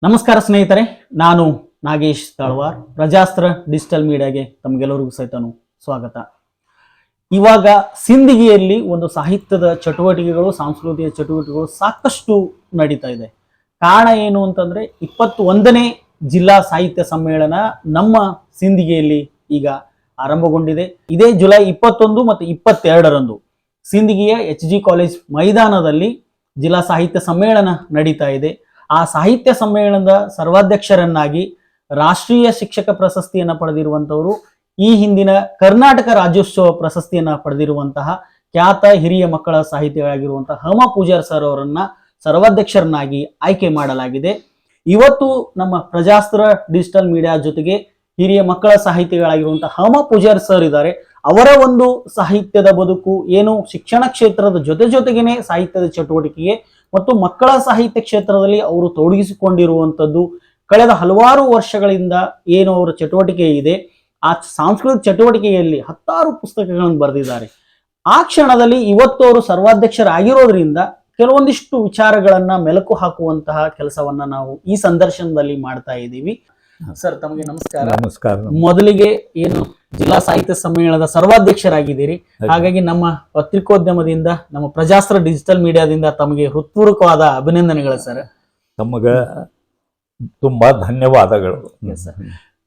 ನಮಸ್ಕಾರ ಸ್ನೇಹಿತರೆ, ನಾನು ನಾಗೇಶ್ ತಳವಾರ್. ಪ್ರಜಾಸ್ತ್ರ ಡಿಜಿಟಲ್ ಮೀಡಿಯಾಗೆ ತಮಗೆಲ್ಲರಿಗೂ ಸಹಿತನು ಸ್ವಾಗತ. ಇವಾಗ ಸಿಂದಗಿಯಲ್ಲಿ ಒಂದು ಸಾಹಿತ್ಯದ ಚಟುವಟಿಕೆಗಳು, ಸಾಂಸ್ಕೃತಿಕ ಚಟುವಟಿಕೆಗಳು ಸಾಕಷ್ಟು ನಡೀತಾ ಇದೆ. ಕಾರಣ ಏನು ಅಂತಂದ್ರೆ 21ನೇ ಜಿಲ್ಲಾ ಸಾಹಿತ್ಯ ಸಮ್ಮೇಳನ ನಮ್ಮ ಸಿಂದಗಿಯಲ್ಲಿ ಈಗ ಆರಂಭಗೊಂಡಿದೆ. ಇದೇ ಜುಲೈ 21 ಮತ್ತು 22ರಂದು ಸಿಂದಗಿಯ HG ಕಾಲೇಜ್ ಮೈದಾನದಲ್ಲಿ ಜಿಲ್ಲಾ ಸಾಹಿತ್ಯ ಸಮ್ಮೇಳನ ನಡೀತಾ ಇದೆ. ಆ ಸಾಹಿತ್ಯ ಸಮ್ಮೇಳನದ ಸರ್ವಾಧ್ಯಕ್ಷರನ್ನಾಗಿ ರಾಷ್ಟ್ರೀಯ ಶಿಕ್ಷಕ ಪ್ರಶಸ್ತಿಯನ್ನು ಪಡೆದಿರುವಂತವರು, ಈ ಹಿಂದಿನ ಕರ್ನಾಟಕ ರಾಜ್ಯೋತ್ಸವ ಪ್ರಶಸ್ತಿಯನ್ನು ಪಡೆದಿರುವಂತಹ ಖ್ಯಾತ ಹಿರಿಯ ಮಕ್ಕಳ ಸಾಹಿತಿಗಳಾಗಿರುವಂತಹ ಹಮ ಪೂಜಾರ್ ಸರ್ ಅವರನ್ನ ಸರ್ವಾಧ್ಯಕ್ಷರನ್ನಾಗಿ ಆಯ್ಕೆ ಮಾಡಲಾಗಿದೆ. ಇವತ್ತು ನಮ್ಮ ಪ್ರಜಾಸ್ತ್ರ ಡಿಜಿಟಲ್ ಮೀಡಿಯಾ ಜೊತೆಗೆ ಹಿರಿಯ ಮಕ್ಕಳ ಸಾಹಿತಿಗಳಾಗಿರುವಂತಹ ಹಮ ಪೂಜಾರ್ ಸರ್ ಇದ್ದಾರೆ. ಅವರ ಒಂದು ಸಾಹಿತ್ಯದ ಬದುಕು ಏನು, ಶಿಕ್ಷಣ ಕ್ಷೇತ್ರದ ಜೊತೆಗೇನೆ ಸಾಹಿತ್ಯದ ಚಟುವಟಿಕೆಗೆ ಮತ್ತು ಮಕ್ಕಳ ಸಾಹಿತ್ಯ ಕ್ಷೇತ್ರದಲ್ಲಿ ಅವರು ತೊಡಗಿಸಿಕೊಂಡಿರುವಂಥದ್ದು, ಕಳೆದ ಹಲವಾರು ವರ್ಷಗಳಿಂದ ಏನು ಅವರ ಚಟುವಟಿಕೆ ಇದೆ, ಆ ಸಾಂಸ್ಕೃತಿಕ ಚಟುವಟಿಕೆಯಲ್ಲಿ 10 ಪುಸ್ತಕಗಳನ್ನು ಬರೆದಿದ್ದಾರೆ. ಆ ಕ್ಷಣದಲ್ಲಿ ಇವತ್ತು ಅವರು ಸರ್ವಾಧ್ಯಕ್ಷರಾಗಿರೋದ್ರಿಂದ ಕೆಲವೊಂದಿಷ್ಟು ವಿಚಾರಗಳನ್ನ ಮೆಲುಕು ಹಾಕುವಂತಹ ಕೆಲಸವನ್ನ ನಾವು ಈ ಸಂದರ್ಶನದಲ್ಲಿ ಮಾಡ್ತಾ ಇದ್ದೀವಿ. ಸರ್, ತಮಗೆ ನಮಸ್ಕಾರ. ನಮಸ್ಕಾರ. ಮೊದಲಿಗೆ ಏನು ಜಿಲ್ಲಾ ಸಾಹಿತ್ಯ ಸಮ್ಮೇಳನದ ಸರ್ವಾಧ್ಯಕ್ಷರಾಗಿದ್ದೀರಿ, ಹಾಗಾಗಿ ನಮ್ಮ ಪತ್ರಿಕೋದ್ಯಮದಿಂದ, ನಮ್ಮ ಪ್ರಜಾಸ್ತ್ರ ಡಿಜಿಟಲ್ ಮೀಡಿಯಾದಿಂದ ತಮಗೆ ಹೃತ್ಪೂರ್ವಕವಾದ ಅಭಿನಂದನೆಗಳು ಸರ್. ತಮಗೆ ತುಂಬಾ ಧನ್ಯವಾದಗಳು.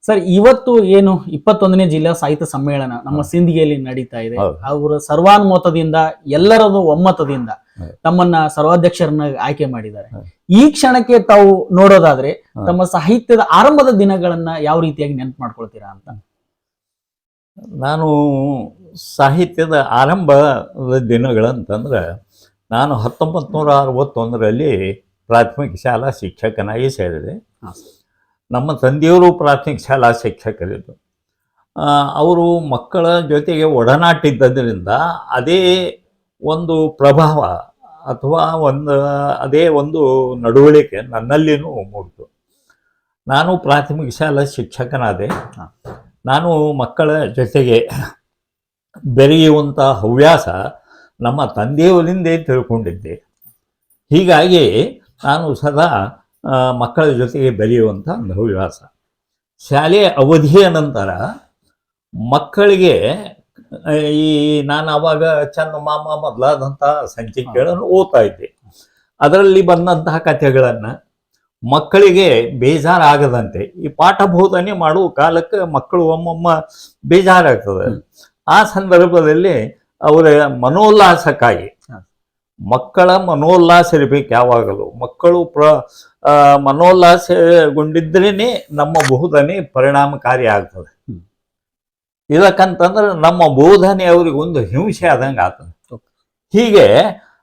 ಸರ್, ಇವತ್ತು ಏನು 21ನೇ ಜಿಲ್ಲಾ ಸಾಹಿತ್ಯ ಸಮ್ಮೇಳನ ನಮ್ಮ ಸಿಂದಗಿಯಲ್ಲಿ ನಡೀತಾ ಇದೆ. ಅವರ ಸರ್ವಾನುಮತದಿಂದ, ಎಲ್ಲರದು ಒಮ್ಮತದಿಂದ ತಮ್ಮನ್ನ ಸರ್ವಾಧ್ಯಕ್ಷರನ್ನ ಆಯ್ಕೆ ಮಾಡಿದ್ದಾರೆ. ಈ ಕ್ಷಣಕ್ಕೆ ತಾವು ನೋಡೋದಾದ್ರೆ ತಮ್ಮ ಸಾಹಿತ್ಯದ ಆರಂಭದ ದಿನಗಳನ್ನ ಯಾವ ರೀತಿಯಾಗಿ ನೆನಪು ಮಾಡ್ಕೊಳ್ತೀರಾ ಅಂತ? ನಾನು ಸಾಹಿತ್ಯದ ಆರಂಭದ ದಿನಗಳಂತಂದ್ರೆ, ನಾನು 1961ರಲ್ಲಿ ಪ್ರಾಥಮಿಕ ಶಾಲಾ ಶಿಕ್ಷಕನಾಗಿ ಸೇರಿದೆ. ನಮ್ಮ ತಂದೆಯವರು ಪ್ರಾಥಮಿಕ ಶಾಲಾ ಶಿಕ್ಷಕರಿದ್ದು. ಅವರು ಮಕ್ಕಳ ಜೊತೆಗೆ ಒಡನಾಟಿದ್ದರಿಂದ ಅದೇ ಒಂದು ಪ್ರಭಾವ ಅಥವಾ ಅದೇ ಒಂದು ನಡವಳಿಕೆ ನನ್ನಲ್ಲಿನೂ ಮೂಡಿತು. ನಾನು ಪ್ರಾಥಮಿಕ ಶಾಲಾ ಶಿಕ್ಷಕನಾದೆ. ನಾನು ಮಕ್ಕಳ ಜೊತೆಗೆ ಬೆರೆಯುವಂಥ ಹವ್ಯಾಸ ನಮ್ಮ ತಂದೆಯವರಿಂದೇ ತಿಳ್ಕೊಂಡಿದ್ದೆ. ಹೀಗಾಗಿ ನಾನು ಸದಾ ಮಕ್ಕಳ ಜೊತೆಗೆ ಬೆರೆಯುವಂಥ ಒಂದು ಹವ್ಯಾಸ. ಶಾಲೆಯ ಅವಧಿಯ ನಂತರ ಮಕ್ಕಳಿಗೆ ನಾನು ಆವಾಗ ಚಂದಮಾಮ ಮೊದಲಾದಂಥ ಸಂಚಿಕೆಗಳನ್ನು ಓದ್ತಾ ಇದ್ದೆ. ಅದರಲ್ಲಿ ಬಂದಂತಹ ಕಥೆಗಳನ್ನು ಮಕ್ಕಳಿಗೆ ಬೇಜಾರಾಗದಂತೆ, ಈ ಪಾಠ ಬೋಧನೆ ಮಾಡುವ ಕಾಲಕ್ಕೆ ಮಕ್ಕಳು ಒಮ್ಮೊಮ್ಮ ಬೇಜಾರಾಗ್ತದೆ. ಆ ಸಂದರ್ಭದಲ್ಲಿ ಅವರ ಮನೋಲ್ಲಾಸಕ್ಕಾಗಿ, ಮಕ್ಕಳ ಮನೋಲ್ಲಾಸ ಇರಬೇಕು ಯಾವಾಗಲೂ. ಮಕ್ಕಳು ಮನೋಲ್ಲಾಸಗೊಂಡಿದ್ರೇ ನಮ್ಮ ಬೋಧನೆ ಪರಿಣಾಮಕಾರಿ ಆಗ್ತದೆ. ಇದಕ್ಕಂತಂದ್ರೆ ನಮ್ಮ ಬೋಧನೆ ಅವ್ರಿಗೊಂದು ಹಿಂಸೆ ಆದಂಗೆ ಆಗ್ತದೆ. ಹೀಗೆ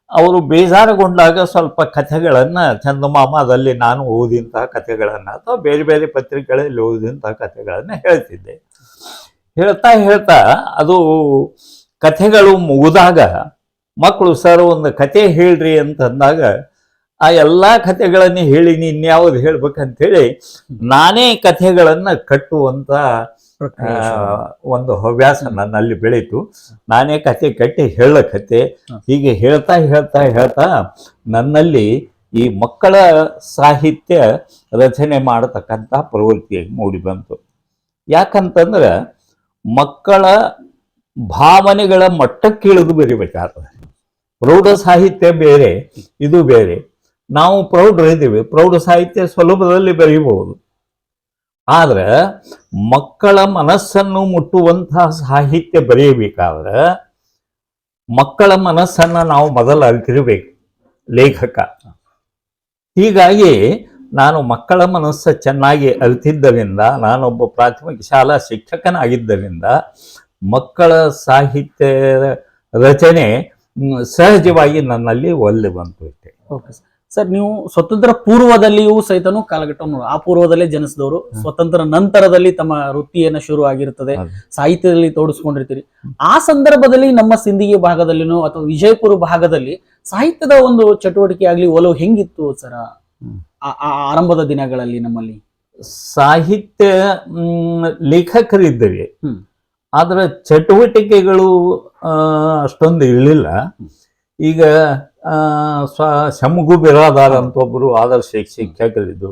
ಅವರು ಬೇಜಾರುಗೊಂಡಾಗ ಸ್ವಲ್ಪ ಕಥೆಗಳನ್ನು, ಚಂದಮಾಮದಲ್ಲಿ ನಾನು ಓದಿದಂತಹ ಕಥೆಗಳನ್ನು ಅಥವಾ ಬೇರೆ ಬೇರೆ ಪತ್ರಿಕೆಗಳಲ್ಲಿ ಓದಿದಂತಹ ಕಥೆಗಳನ್ನು ಹೇಳ್ತಿದ್ದೆ. ಹೇಳ್ತಾ ಅದು ಕಥೆಗಳು ಮುಗಿದಾಗ ಮಕ್ಕಳು, ಸರ್ ಒಂದು ಕತೆ ಹೇಳ್ರಿ ಅಂತಂದಾಗ ಆ ಎಲ್ಲ ಕಥೆಗಳನ್ನು ಹೇಳಿ ಇನ್ಯಾವುದು ಹೇಳ್ಬೇಕಂತೇಳಿ ನಾನೇ ಕಥೆಗಳನ್ನು ಕಟ್ಟುವಂಥ ಒಂದು ಹವ್ಯಾಸ ನನ್ನಲ್ಲಿ ಬೆಳೀತು. ನಾನೇ ಕತೆ ಕಟ್ಟಿ ಹೇಳಕತ್ತೆ. ಹೀಗೆ ಹೇಳ್ತಾ ನನ್ನಲ್ಲಿ ಈ ಮಕ್ಕಳ ಸಾಹಿತ್ಯ ರಚನೆ ಮಾಡತಕ್ಕಂಥ ಪ್ರವೃತ್ತಿಯಾಗಿ ಮೂಡಿ ಬಂತು. ಯಾಕಂತಂದ್ರೆ ಮಕ್ಕಳ ಭಾವನೆಗಳ ಮಟ್ಟಕ್ಕಿಳಿದು ಬರಿಬೇಕಾಗ್ತದೆ. ಪ್ರೌಢ ಸಾಹಿತ್ಯ ಬೇರೆ, ಇದು ಬೇರೆ. ನಾವು ಪ್ರೌಢರಿದ್ದೀವಿ, ಪ್ರೌಢ ಸಾಹಿತ್ಯ ಸುಲಭದಲ್ಲಿ ಬರೀಬಹುದು. ಆದ್ರೆ ಮಕ್ಕಳ ಮನಸ್ಸನ್ನು ಮುಟ್ಟುವಂತಹ ಸಾಹಿತ್ಯ ಬರೆಯಬೇಕಾದ್ರೆ ಮಕ್ಕಳ ಮನಸ್ಸನ್ನು ನಾವು ಮೊದಲು ಅರಿತಿರ್ಬೇಕು ಲೇಖಕ. ಹೀಗಾಗಿ ನಾನು ಮಕ್ಕಳ ಮನಸ್ಸು ಚೆನ್ನಾಗಿ ಅರಿತಿದ್ದರಿಂದ, ನಾನೊಬ್ಬ ಪ್ರಾಥಮಿಕ ಶಾಲಾ ಶಿಕ್ಷಕನಾಗಿದ್ದರಿಂದ ಮಕ್ಕಳ ಸಾಹಿತ್ಯ ರಚನೆ ಸಹಜವಾಗಿ ನನ್ನಲ್ಲಿ ಒಲ್ಲೆ ಬಂತು. ಓಕೆ ಸರ್, ನೀವು ಸ್ವತಂತ್ರ ಪೂರ್ವದಲ್ಲಿಯೂ ಸಹಿತನು ಕಾಲಘಟ್ಟವನ್ನು ಆ ಪೂರ್ವದಲ್ಲೇ ಜನಿಸಿದವರು. ಸ್ವತಂತ್ರ ನಂತರದಲ್ಲಿ ತಮ್ಮ ವೃತ್ತಿಯನ್ನು ಶುರು ಆಗಿರುತ್ತದೆ, ಸಾಹಿತ್ಯದಲ್ಲಿ ತೋಡಿಸ್ಕೊಂಡಿರ್ತೀರಿ. ಆ ಸಂದರ್ಭದಲ್ಲಿ ನಮ್ಮ ಸಿಂದಗಿ ಭಾಗದಲ್ಲಿನೋ ಅಥವಾ ವಿಜಯಪುರ ಭಾಗದಲ್ಲಿ ಸಾಹಿತ್ಯದ ಒಂದು ಚಟುವಟಿಕೆ ಆಗ್ಲಿ, ಒಲವು ಹೆಂಗಿತ್ತು ಸರ್ ಆ ಆರಂಭದ ದಿನಗಳಲ್ಲಿ? ನಮ್ಮಲ್ಲಿ ಸಾಹಿತ್ಯ ಲೇಖಕರಿದ್ದೇವೆ, ಆದ್ರೆ ಚಟುವಟಿಕೆಗಳು ಅಷ್ಟೊಂದು ಇರಲಿಲ್ಲ. ಈಗ ಶಮಗು ಬಿರಾದಾರ್ ಅಂತ ಒಬ್ಬರು ಆದರ್ಶ ಶಿಕ್ಷಕರಿದ್ದು,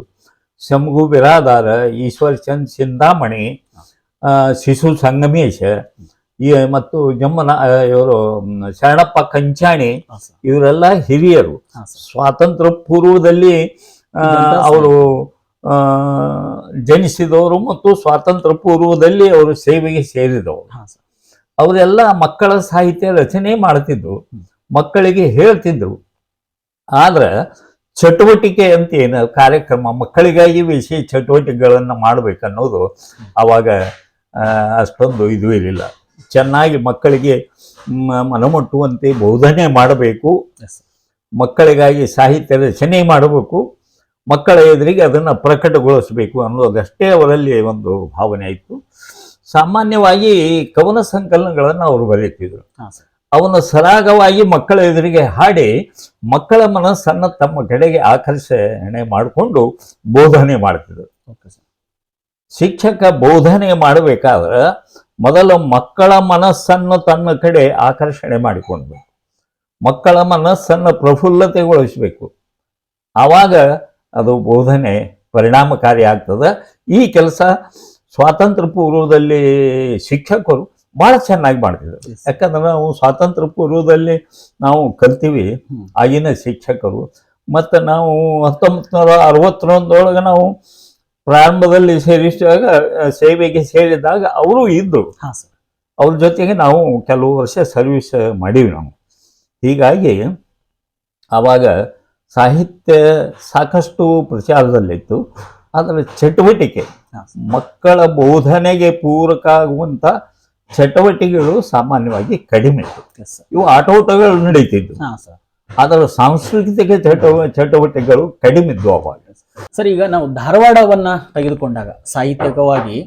ಶಂಭು ಬಿರಾದಾರ, ಈಶ್ವರ್ ಚಂದ್ ಚಿಂತಾಮಣಿ, ಶಿಶು ಸಂಗಮೇಶ, ಮತ್ತು ಜಮ್ಮನ ಇವರು ಶರಣಪ್ಪ ಕಂಚಾಣಿ, ಇವರೆಲ್ಲ ಹಿರಿಯರು. ಸ್ವಾತಂತ್ರ್ಯ ಪೂರ್ವದಲ್ಲಿ ಅವರು ಜನಿಸಿದವರು ಮತ್ತು ಸ್ವಾತಂತ್ರ್ಯ ಪೂರ್ವದಲ್ಲಿ ಅವರು ಸೇವೆಗೆ ಸೇರಿದವರು. ಅವರೆಲ್ಲ ಮಕ್ಕಳ ಸಾಹಿತ್ಯ ರಚನೆ ಮಾಡ್ತಿದ್ರು, ಮಕ್ಕಳಿಗೆ ಹೇಳ್ತಿದ್ರು. ಆದ್ರೆ ಚಟುವಟಿಕೆ ಅಂತ ಏನು ಕಾರ್ಯಕ್ರಮ, ಮಕ್ಕಳಿಗಾಗಿ ವಿಶೇಷ ಚಟುವಟಿಕೆಗಳನ್ನು ಮಾಡ್ಬೇಕನ್ನೋದು ಅವಾಗ ಅಷ್ಟೊಂದು ಇದು ಇರಲಿಲ್ಲ. ಚೆನ್ನಾಗಿ ಮಕ್ಕಳಿಗೆ ಮನಮುಟ್ಟುವಂತೆ ಬೋಧನೆ ಮಾಡಬೇಕು, ಮಕ್ಕಳಿಗಾಗಿ ಸಾಹಿತ್ಯ ರಚನೆ ಮಾಡಬೇಕು, ಮಕ್ಕಳ ಎದುರಿಗೆ ಅದನ್ನು ಪ್ರಕಟಗೊಳಿಸಬೇಕು ಅನ್ನೋದಷ್ಟೇ ಅವರಲ್ಲಿ ಒಂದು ಭಾವನೆ ಇತ್ತು. ಸಾಮಾನ್ಯವಾಗಿ ಕವನ ಸಂಕಲನಗಳನ್ನು ಅವರು ಬರೆಯುತ್ತಿದ್ರು. ಅವನು ಸರಾಗವಾಗಿ ಮಕ್ಕಳ ಎದುರಿಗೆ ಹಾಡಿ ಮಕ್ಕಳ ಮನಸ್ಸನ್ನು ತಮ್ಮ ಕಡೆಗೆ ಆಕರ್ಷಣೆ ಮಾಡಿಕೊಂಡು ಬೋಧನೆ ಮಾಡ್ತಿದ್ರು. ಶಿಕ್ಷಕ ಬೋಧನೆ ಮಾಡಬೇಕಾದ್ರೆ ಮೊದಲು ಮಕ್ಕಳ ಮನಸ್ಸನ್ನು ತನ್ನ ಕಡೆ ಆಕರ್ಷಣೆ ಮಾಡಿಕೊಳ್ಬೇಕು, ಮಕ್ಕಳ ಮನಸ್ಸನ್ನು ಪ್ರಫುಲ್ಲತೆಗೊಳಿಸಬೇಕು. ಆವಾಗ ಅದು ಬೋಧನೆ ಪರಿಣಾಮಕಾರಿ ಆಗ್ತದೆ. ಈ ಕೆಲಸ ಸ್ವಾತಂತ್ರ್ಯ ಪೂರ್ವದಲ್ಲಿ ಶಿಕ್ಷಕರು ಬಹಳ ಚೆನ್ನಾಗಿ ಮಾಡ್ತಿದ್ರು. ಯಾಕಂದ್ರೆ ನಾವು ಸ್ವಾತಂತ್ರ್ಯ ಪೂರ್ವದಲ್ಲಿ ನಾವು ಕಲ್ತೀವಿ ಆಗಿನ ಶಿಕ್ಷಕರು. ಮತ್ತು ನಾವು 1961 ನಾವು ಪ್ರಾರಂಭದಲ್ಲಿ ಸೇರಿಸಿದಾಗ, ಸೇವೆಗೆ ಸೇರಿದಾಗ ಅವರು ಇದ್ದರು. ಅವ್ರ ಜೊತೆಗೆ ನಾವು ಕೆಲವು ವರ್ಷ ಸರ್ವಿಸ್ ಮಾಡೀವಿ ನಾವು. ಹೀಗಾಗಿ ಆವಾಗ ಸಾಹಿತ್ಯ ಸಾಕಷ್ಟು ಪ್ರಚಾರದಲ್ಲಿತ್ತು. ಅದರ ಚಟುವಟಿಕೆ, ಮಕ್ಕಳ ಬೋಧನೆಗೆ ಪೂರಕ ಆಗುವಂಥ ಚಟುವಟಿಕೆಗಳು ಸಾಮಾನ್ಯವಾಗಿ ಕಡಿಮೆ ಇತ್ತು. ಇವು ಆಟೋಟಗಳು ನಡೀತಿದ್ವು, ಅದರ ಸಾಂಸ್ಕೃತಿಕ ಚಟುವಟಿಕೆಗಳು ಕಡಿಮೆ ಇದ್ವು ಅವಾಗ. ಸರ್, ಈಗ ನಾವು ಧಾರವಾಡವನ್ನ ತೆಗೆದುಕೊಂಡಾಗ ಸಾಹಿತ್ಯಿಕವಾಗಿ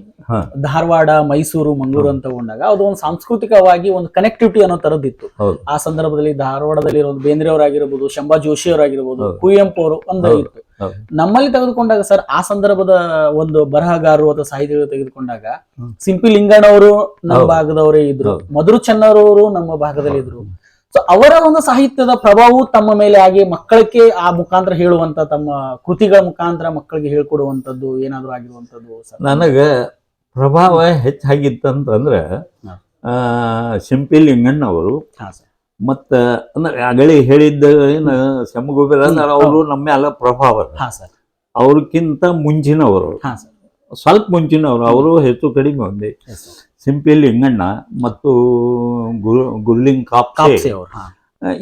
ಧಾರವಾಡ, ಮೈಸೂರು, ಮಂಗಳೂರು ಅಂತ ತಗೊಂಡಾಗ ಅದು ಒಂದು ಸಾಂಸ್ಕೃತಿಕವಾಗಿ ಒಂದು ಕನೆಕ್ಟಿವಿಟಿ ಅನ್ನೋ ತರದಿತ್ತು. ಆ ಸಂದರ್ಭದಲ್ಲಿ ಧಾರವಾಡದಲ್ಲಿ ಬೇಂದ್ರೆ ಅವರಾಗಿರ್ಬೋದು, ಶಂಭಾ ಜೋಶಿ ಅವರಾಗಿರ್ಬೋದು, ಕುವೆಂಪು ಅವರು ಒಂದು ಇತ್ತು. ನಮ್ಮಲ್ಲಿ ತೆಗೆದುಕೊಂಡಾಗ ಸರ್, ಆ ಸಂದರ್ಭದ ಒಂದು ಬರಹಗಾರರು ಅಥವಾ ಸಾಹಿತಿಗಳು ತೆಗೆದುಕೊಂಡಾಗ ಸಿಂಪಿ ಲಿಂಗಣ್ಣವರು ನಮ್ಮ ಭಾಗದವರೇ ಇದ್ರು, ಮಧುರು ಚೆನ್ನರವರು ನಮ್ಮ ಭಾಗದಲ್ಲಿ ಇದ್ರು. ಸೊ ಅವರ ಒಂದು ಸಾಹಿತ್ಯದ ಪ್ರಭಾವವು ತಮ್ಮ ಮೇಲೆ ಆಗಿ ಮಕ್ಕಳಿಗೆ ಆ ಮುಖಾಂತರ ಹೇಳುವಂತ, ತಮ್ಮ ಕೃತಿಗಳ ಮುಖಾಂತರ ಮಕ್ಕಳಿಗೆ ಹೇಳ್ಕೊಡುವಂತದ್ದು ಏನಾದ್ರು ಆಗಿರುವಂತದ್ದು ನನಗೆ ಪ್ರಭಾವ ಹೆಚ್ಚಾಗಿತ್ತಂತಂದ್ರೆ ಸಿಂಪಿ ಲಿಂಗಣ್ಣವರು ಮತ್ತ ಅಂದ್ರೆ ಅಗಳಿ ಹೇಳಿದ್ದ ಏನು ಶಂಭುಬಿರಾದಾರ ಅವರು ನಮ್ಮ ಎಲ್ಲ ಪ್ರಭಾವ. ಅವ್ರಕ್ಕಿಂತ ಮುಂಚಿನವರು, ಸ್ವಲ್ಪ ಮುಂಚಿನವರು, ಅವರು ಹೆಚ್ಚು ಕಡಿಮೆ ಒಂದೇ. ಸಿಂಪಿ ಲಿಂಗಣ್ಣ ಮತ್ತು ಗುರ್ಲಿಂಗ್ ಕಾಪ್ಸೆ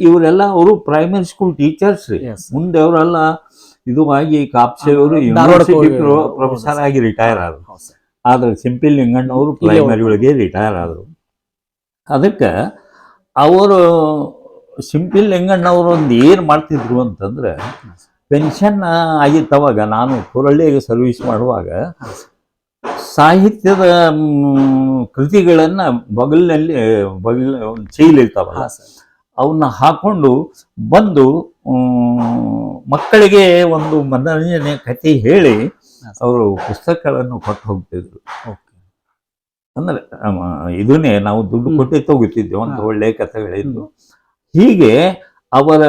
ಇವರೆಲ್ಲ ಅವರು ಪ್ರೈಮರಿ ಸ್ಕೂಲ್ ಟೀಚರ್ಸ್ ರೀ. ಮುಂದೆ ಅವರೆಲ್ಲ ಇದು ಆಗಿ ಕಾಪ್ಸೆ ಅವರು ಯೂನಿವರ್ಸಿಟಿ ಪ್ರೊಫೆಸರ್ ಆಗಿ ರಿಟೈರ್ ಆದರು. ಆದ್ರೆ ಸಿಂಪಿ ಲಿಂಗಣ್ಣ ಅವರು ಪ್ರೈಮರಿ ಒಳಗೆ ರಿಟೈರ್ ಆದರು. ಅದಕ್ಕೆ ಅವರು ಸಿಂಪಿ ಲಿಂಗಣ್ಣ ಅವರು ಒಂದು ಏನು ಮಾಡ್ತಿದ್ರು ಅಂತಂದ್ರೆ, ಪೆನ್ಷನ್ ಆಗಿತ್ತವಾಗ ನಾನು ಕುರಳಿಗೆ ಸರ್ವಿಸ್ ಮಾಡುವಾಗ ಸಾಹಿತ್ಯದ ಕೃತಿಗಳನ್ನು ಬಗಲಿನಲ್ಲಿ ಒಂದು ಚೀಲ ಇರ್ತಾವಲ್ಲ, ಅವನ್ನ ಹಾಕೊಂಡು ಬಂದು ಮಕ್ಕಳಿಗೆ ಒಂದು ಮನರಂಜನೆ ಕಥೆ ಹೇಳಿ ಅವರು ಪುಸ್ತಕಗಳನ್ನು ಕೊಟ್ಟು ಹೋಗ್ತಿದ್ರು. ಅಂದ್ರೆ ಇದನ್ನೇ ನಾವು ದುಡ್ಡು ಕೊಟ್ಟು ತಗೋತಿದ್ವಿ, ಒಂದು ಒಳ್ಳೆಯ ಕಥೆಗಳಿದ್ದು. ಹೀಗೆ ಅವರ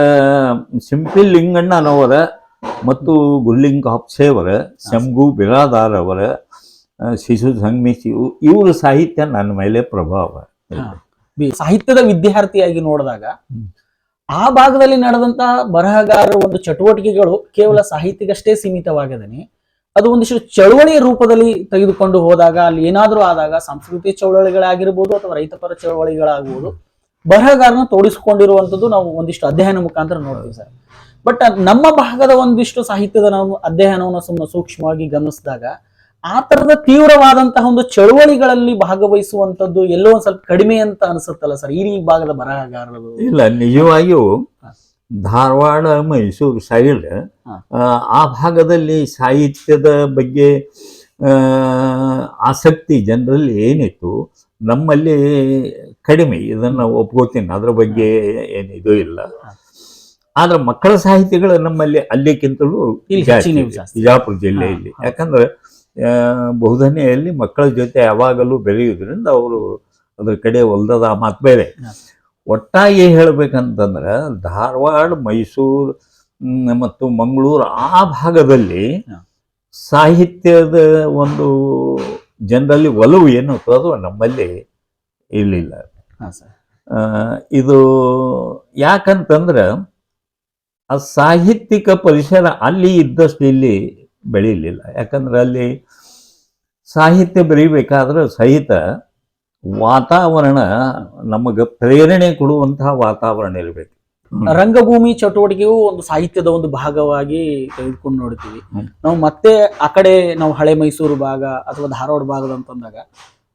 ಸಿಂಪಿ ಲಿಂಗಣ್ಣನವರ ಮತ್ತು ಗುರ್ಲಿಂಗ್ ಕಾಪ್ಸೆಯವರ, ಶಂಭು ಬಿರಾದಾರ್ ಅವರ, ಶಿಶು ಸಂಗಮೇಶಿ ಇವ್ರ ಸಾಹಿತ್ಯ ನನ್ನ ಮೇಲೆ ಪ್ರಭಾವ. ಸಾಹಿತ್ಯದ ವಿದ್ಯಾರ್ಥಿಯಾಗಿ ನೋಡಿದಾಗ ಆ ಭಾಗದಲ್ಲಿ ನಡೆದಂತಹ ಬರಹಗಾರರ ಒಂದು ಚಟುವಟಿಕೆಗಳು ಕೇವಲ ಸಾಹಿತ್ಯಕ್ಕಷ್ಟೇ ಸೀಮಿತವಾಗದೇನೆ, ಅದು ಒಂದಿಷ್ಟು ಚಳವಳಿಯ ರೂಪದಲ್ಲಿ ತೆಗೆದುಕೊಂಡು ಹೋದಾಗ, ಅಲ್ಲಿ ಏನಾದರೂ ಆದಾಗ ಸಾಂಸ್ಕೃತಿಕ ಚಳವಳಿಗಳಾಗಿರ್ಬೋದು ಅಥವಾ ರೈತಪರ ಚಳವಳಿಗಳಾಗ್ಬೋದು, ಬರಹಗಾರನ ತೋಡಿಸಿಕೊಂಡಿರುವಂಥದ್ದು ನಾವು ಒಂದಿಷ್ಟು ಅಧ್ಯಯನ ಮುಖಾಂತರ ನೋಡ್ತೀವಿ ಸರ್. ಬಟ್ ನಮ್ಮ ಭಾಗದ ಒಂದಿಷ್ಟು ಸಾಹಿತ್ಯದ ನಾವು ಅಧ್ಯಯನವನ್ನು ಸೂಕ್ಷ್ಮವಾಗಿ ಗಮನಿಸಿದಾಗ ಆ ತರದ ತೀವ್ರವಾದಂತಹ ಒಂದು ಚಳವಳಿಗಳಲ್ಲಿ ಭಾಗವಹಿಸುವಂತದ್ದು ಎಲ್ಲೋ ಒಂದ್ ಸ್ವಲ್ಪ ಕಡಿಮೆ ಅಂತ ಅನ್ಸುತ್ತಲ್ಲ ಸರ್ ಈ ಭಾಗದ ಬರಹಗಾರರು? ಇಲ್ಲ, ನಿಜವಾಗಿಯೂ ಧಾರವಾಡ, ಮೈಸೂರು ಸೈಡ್ ಆ ಭಾಗದಲ್ಲಿ ಸಾಹಿತ್ಯದ ಬಗ್ಗೆ ಆಸಕ್ತಿ ಜನರಲ್ಲಿ ಏನಿತ್ತು, ನಮ್ಮಲ್ಲಿ ಕಡಿಮೆ. ಇದನ್ನು ಒಪ್ಕೋತೀನಿ, ಅದ್ರ ಬಗ್ಗೆ ಏನಿದು ಇಲ್ಲ. ಆದ್ರೆ ಮಕ್ಕಳ ಸಾಹಿತ್ಯಗಳು ನಮ್ಮಲ್ಲಿ ಅಲ್ಲಿಕ್ಕಿಂತಲೂ ಬಿಜಾಪುರ ಜಿಲ್ಲೆಯಲ್ಲಿ. ಯಾಕಂದ್ರೆ ಬಹುಧನೆಯಲ್ಲಿ ಮಕ್ಕಳ ಜೊತೆ ಯಾವಾಗಲೂ ಬೆಳೆಯುವುದರಿಂದ ಅವರು ಅದ್ರ ಕಡೆ ಒಲ್ದದ ಮಾತು ಬೇರೆ. ಒಟ್ಟಾಗಿ ಹೇಳ್ಬೇಕಂತಂದ್ರೆ ಧಾರವಾಡ, ಮೈಸೂರು ಮತ್ತು ಮಂಗಳೂರು ಆ ಭಾಗದಲ್ಲಿ ಸಾಹಿತ್ಯದ ಒಂದು ಜನರಲ್ಲಿ ಒಲವು ಏನು ಅದು ನಮ್ಮಲ್ಲಿ ಇರಲಿಲ್ಲ. ಹಾಂ ಸರ್. ಇದು ಯಾಕಂತಂದ್ರೆ ಆ ಸಾಹಿತ್ಯಿಕ ಪರಿಸರ ಅಲ್ಲಿ ಇದ್ದಷ್ಟು ಇಲ್ಲಿ ಬೆಳೀಲಿಲ್ಲ. ಯಾಕಂದ್ರೆ ಅಲ್ಲಿ ಸಾಹಿತ್ಯ ಬರೀಬೇಕಾದ್ರೆ ಸಹಿತ ವಾತಾವರಣ ನಮಗೆ ಪ್ರೇರಣೆ ಕೊಡುವಂತಹ ವಾತಾವರಣ ಇರಬೇಕು. ರಂಗಭೂಮಿ ಚಟುವಟಿಕೆಯು ಒಂದು ಸಾಹಿತ್ಯದ ಒಂದು ಭಾಗವಾಗಿ ತೆಗೆದುಕೊಂಡು ನೋಡ್ತೀವಿ ನಾವು. ಮತ್ತೆ ಆ ಕಡೆ ನಾವು ಹಳೆ ಮೈಸೂರು ಭಾಗ ಅಥವಾ ಧಾರವಾಡ ಭಾಗದ ಅಂತಂದಾಗ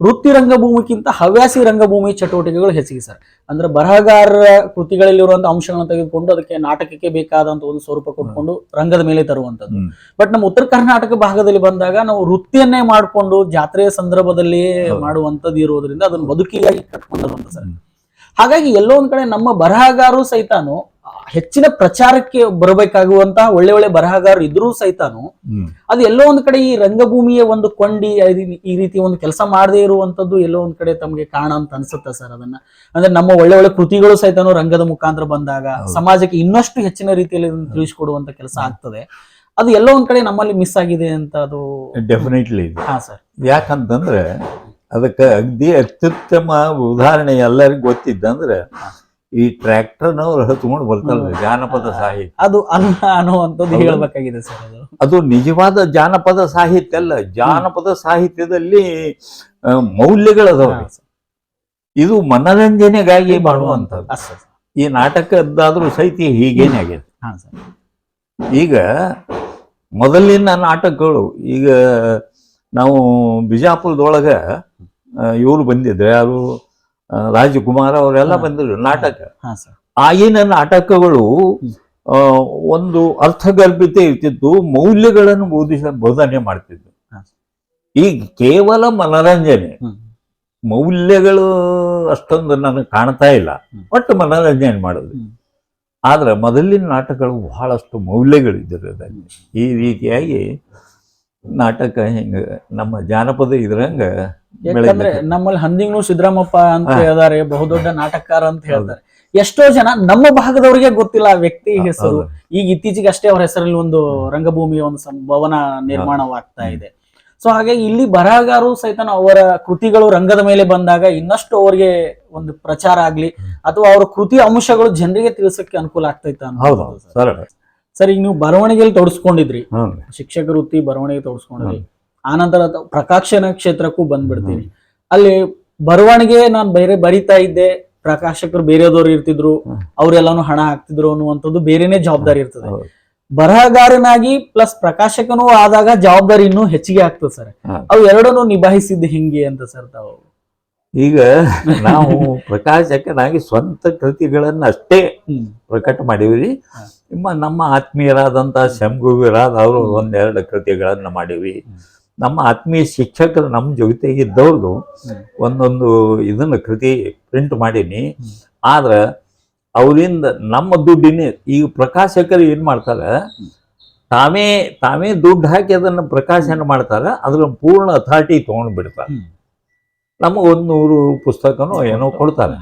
ವೃತ್ತಿ ರಂಗಭೂಮಿಗಿಂತ ಹವ್ಯಾಸಿ ರಂಗಭೂಮಿ ಚಟುವಟಿಕೆಗಳು ಹೆಚ್ಚಿಗೆ ಸರ್. ಅಂದ್ರೆ ಬರಹಗಾರರ ಕೃತಿಗಳಲ್ಲಿರುವಂತಹ ಅಂಶಗಳನ್ನು ತೆಗೆದುಕೊಂಡು ಅದಕ್ಕೆ ನಾಟಕಕ್ಕೆ ಬೇಕಾದಂತ ಒಂದು ಸ್ವರೂಪ ಕೊಟ್ಕೊಂಡು ರಂಗದ ಮೇಲೆ ತರುವಂತದ್ದು. ಬಟ್ ನಮ್ಮ ಉತ್ತರ ಕರ್ನಾಟಕ ಭಾಗದಲ್ಲಿ ಬಂದಾಗ ನಾವು ವೃತ್ತಿಯನ್ನೇ ಮಾಡಿಕೊಂಡು ಜಾತ್ರೆಯ ಸಂದರ್ಭದಲ್ಲಿ ಮಾಡುವಂತದ್ದು ಇರೋದ್ರಿಂದ ಅದನ್ನು ಬದುಕಿಗಾಗಿ ಕಟ್ಕೊಂಡಂತ ಸರ್. ಹಾಗಾಗಿ ಎಲ್ಲೋ ಒಂದ್ ಕಡೆ ನಮ್ಮ ಬರಹಗಾರರು ಸಹಿತಾನು ಹೆಚ್ಚಿನ ಪ್ರಚಾರಕ್ಕೆ ಬರಬೇಕಾಗುವಂತಹ ಒಳ್ಳೆ ಒಳ್ಳೆ ಬರಹಗಾರರು ಇದ್ರೂ ಸಹಿತಾನು ಅದು ಎಲ್ಲೋ ಒಂದ್ ಕಡೆ ಈ ರಂಗಭೂಮಿಯ ಒಂದು ಕೊಂಡಿ ಈ ರೀತಿ ಒಂದು ಕೆಲಸ ಮಾಡದೇ ಇರುವಂತದ್ದು ಎಲ್ಲೋ ಒಂದ್ ಕಡೆ ತಮಗೆ ಕಾರಣ ಅಂತ ಅನ್ಸುತ್ತೆ ಸರ್. ಅದನ್ನ ಅಂದ್ರೆ ನಮ್ಮ ಒಳ್ಳೆ ಒಳ್ಳೆ ಕೃತಿಗಳು ಸಹಿತಾನು ರಂಗದ ಮುಖಾಂತರ ಬಂದಾಗ ಸಮಾಜಕ್ಕೆ ಇನ್ನಷ್ಟು ಹೆಚ್ಚಿನ ರೀತಿಯಲ್ಲಿ ತಿಳಿಸ್ಕೊಡುವಂತ ಕೆಲಸ ಆಗ್ತದೆ. ಅದು ಎಲ್ಲೋ ಒಂದ್ ಕಡೆ ನಮ್ಮಲ್ಲಿ ಮಿಸ್ ಆಗಿದೆ ಅಂತ ಅದು ಡೆಫಿನೆಟ್ಲಿ. ಹಾ ಸರ್. ಯಾಕಂತಂದ್ರೆ ಅದಕ್ಕೆ ಅಗದಿ ಅತ್ಯುತ್ತಮ ಉದಾಹರಣೆ ಎಲ್ಲರಿಗೂ ಗೊತ್ತಿದ್ದಂದ್ರೆ ಈ ಟ್ರ್ಯಾಕ್ಟರ್ನವ್ರು ಹತ್ಕೊಂಡು ಬರ್ತಾರಲ್ಲ ಜಾನಪದ ಸಾಹಿತ್ಯ, ಅದು ಅಲ್ಲ ಅನ್ನುವಂಥದ್ದು ಹೇಳ್ಬೇಕಾಗಿದೆ ಸರ್. ಅದು ನಿಜವಾದ ಜಾನಪದ ಸಾಹಿತ್ಯ ಅಲ್ಲ. ಜಾನಪದ ಸಾಹಿತ್ಯದಲ್ಲಿ ಮೌಲ್ಯಗಳದಾವ. ಇದು ಮನರಂಜನೆಗಾಗಿ ಮಾಡುವಂಥದ್ದು. ಈ ನಾಟಕದ್ದಾದ್ರೂ ಸಹಿತ ಹೀಗೇನೆ ಆಗಿದೆ. ಈಗ ಮೊದಲಿನ ನಾಟಕಗಳು, ಈಗ ನಾವು ಬಿಜಾಪುರದೊಳಗೆ ಇವರು ಬಂದಿದ್ರು, ಯಾರು ರಾಜಕುಮಾರ್ ಅವರೆಲ್ಲ ಬಂದಿದ್ರು ನಾಟಕ. ಆಗಿನ ನಾಟಕಗಳು ಒಂದು ಅರ್ಥಗರ್ಭಿತೆ ಇರ್ತಿತ್ತು, ಮೌಲ್ಯಗಳನ್ನು ಬೋಧನೆ ಮಾಡ್ತಿದ್ವು. ಈಗ ಕೇವಲ ಮನರಂಜನೆ, ಮೌಲ್ಯಗಳು ಅಷ್ಟೊಂದು ನನಗೆ ಕಾಣ್ತಾ ಇಲ್ಲ, ಒಟ್ಟು ಮನರಂಜನೆ ಮಾಡೋದು. ಆದ್ರೆ ಮೊದಲಿನ ನಾಟಕಗಳು ಬಹಳಷ್ಟು ಮೌಲ್ಯಗಳಿದ್ದಿರೋದಲ್ಲಿ. ಈ ರೀತಿಯಾಗಿ ನಾಟಕ ಹಿಂಗ ನಮ್ಮ ಜಾನಪದ ಇದ್ರಂಗ ಯಾಕಂದ್ರೆ ನಮ್ಮಲ್ಲಿ ಹಂದಿಗೂ ಸಿದ್ದರಾಮಪ್ಪ ಅಂತ ಹೇಳ್ತಾರೆ, ಬಹುದೊಡ್ಡ ನಾಟಕಕಾರ ಅಂತ ಹೇಳ್ತಾರೆ. ಎಷ್ಟೋ ಜನ ನಮ್ಮ ಭಾಗದವರಿಗೆ ಗೊತ್ತಿಲ್ಲ ಆ ವ್ಯಕ್ತಿ ಹೆಸರು. ಈಗ ಇತ್ತೀಚೆಗೆ ಅಷ್ಟೇ ಅವರ ಹೆಸರಲ್ಲಿ ಒಂದು ರಂಗಭೂಮಿಯ ಒಂದು ಭವನ ನಿರ್ಮಾಣವಾಗ್ತಾ ಇದೆ. ಸೊ ಹಾಗಾಗಿ ಇಲ್ಲಿ ಬರಹಗಾರರು ಸಹಿತ ಅವರ ಕೃತಿಗಳು ರಂಗದ ಮೇಲೆ ಬಂದಾಗ ಇನ್ನಷ್ಟು ಅವರಿಗೆ ಒಂದು ಪ್ರಚಾರ ಆಗ್ಲಿ ಅಥವಾ ಅವರ ಕೃತಿ ಅಂಶಗಳು ಜನರಿಗೆ ತಿಳಿಸಕ್ಕೆ ಅನುಕೂಲ ಆಗ್ತೈತ. ಸರ್, ಈಗ ನೀವು ಬರವಣಿಗೆಯಲ್ಲಿ ತೊಡಸ್ಕೊಂಡಿದ್ರಿ, ಶಿಕ್ಷಕ ವೃತ್ತಿ ಬರವಣಿಗೆ ತೊಡಸ್ಕೊಂಡಿದ್ರಿ, ಆನಂತರ ಪ್ರಕಾಶನ ಕ್ಷೇತ್ರಕ್ಕೂ ಬಂದ್ಬಿಡ್ತೀನಿ. ಅಲ್ಲಿ ಬರವಣಿಗೆ ನಾನು ಬೇರೆ ಬರಿತಾ ಇದ್ದೆ, ಪ್ರಕಾಶಕರು ಬೇರೆಯದವ್ರು ಇರ್ತಿದ್ರು, ಅವ್ರೆಲ್ಲಾನು ಹಣ ಹಾಕ್ತಿದ್ರು ಅನ್ನುವಂಥದ್ದು ಬೇರೆನೆ ಜವಾಬ್ದಾರಿ ಇರ್ತದೆ. ಬರಹಗಾರನಾಗಿ ಪ್ಲಸ್ ಪ್ರಕಾಶಕನೂ ಆದಾಗ ಜವಾಬ್ದಾರಿ ಇನ್ನೂ ಹೆಚ್ಚಿಗೆ ಆಗ್ತದೆ ಸರ್. ಅವು ಎರಡನ್ನೂ ನಿಭಾಯಿಸಿದ್ದು ಹಿಂಗೆ ಅಂತ ಸರ್ ತಾವು? ಈಗ ನಾವು ಪ್ರಕಾಶಕನಾಗಿ ಸ್ವಂತ ಕೃತಿಗಳನ್ನ ಅಷ್ಟೇ ಪ್ರಕಟ ಮಾಡಿವ್ರಿ. ನಮ್ಮ ಆತ್ಮೀಯರಾದಂತ ಶಂಭುವಿರಾದ್ ಅವರು ಒಂದೆರಡು ಕೃತಿಗಳನ್ನ ಮಾಡಿವಿ. ನಮ್ಮ ಆತ್ಮೀಯ ಶಿಕ್ಷಕರು ನಮ್ಮ ಜೊತೆಗಿದ್ದವ್ರದ್ದು ಒಂದೊಂದು ಇದನ್ನ ಕೃತಿ ಪ್ರಿಂಟ್ ಮಾಡೀನಿ. ಆದ್ರೆ ಅವರಿಂದ ನಮ್ಮ ದುಡ್ಡಿನ, ಈಗ ಪ್ರಕಾಶಕರು ಏನ್ ಮಾಡ್ತಾರೆ, ತಾವೇ ದುಡ್ಡು ಹಾಕಿ ಅದನ್ನ ಪ್ರಕಾಶನ ಮಾಡ್ತಾರೆ, ಅದ್ರ ಪೂರ್ಣ ಅಥಾರಿಟಿ ತಗೊಂಡ್ ಬಿಡ್ತಾರೆ. ನಮಗೆ 100 ಪುಸ್ತಕನೋ ಏನೋ ಕೊಡ್ತಾರೆ.